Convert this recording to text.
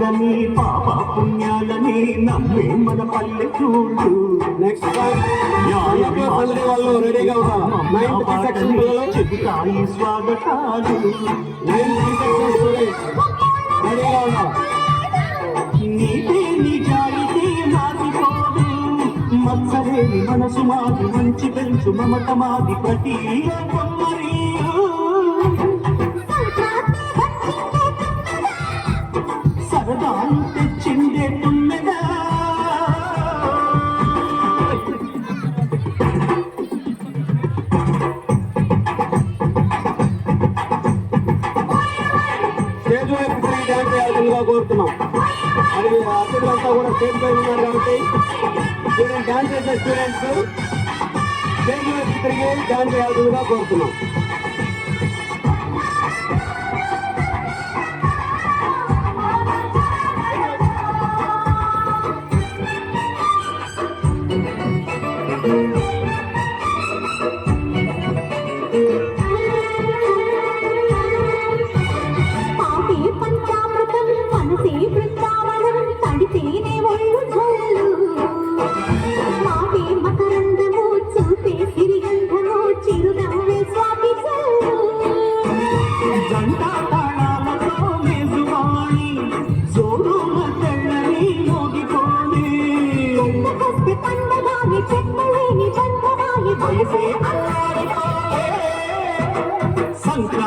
పుణ్యాలని పాప పుణ్యాలని నమ్మే మన పల్లెటూళ్ళు. నెక్స్ట్ వాళ్ళు రెడీగా చెబుతాయి స్వాగతాలు. రెడీగా ఉన్నారు. నీతే నిజాయితీ మారిపోదు, మత్సలేని మనసు మాది, మంచి పెంచు మమత మాది, ప్రతి సరదాలు తెచ్చిందే తుమ్మెదా. స్టేజ్ వైపు తిరిగి డ్యాన్స్ చేయాల్సిందిగా కోరుతున్నాం. అది అతిథులంతా కూడా స్టేజ్ పై ఉన్నారు కాబట్టి స్టూడెంట్ డ్యాన్స్ చేసే స్టూడెంట్స్ స్టేజ్ వైపు తిరిగి డ్యాన్స్ చేయాల్సిందిగా కోరుతున్నాం. సంక్రాంతి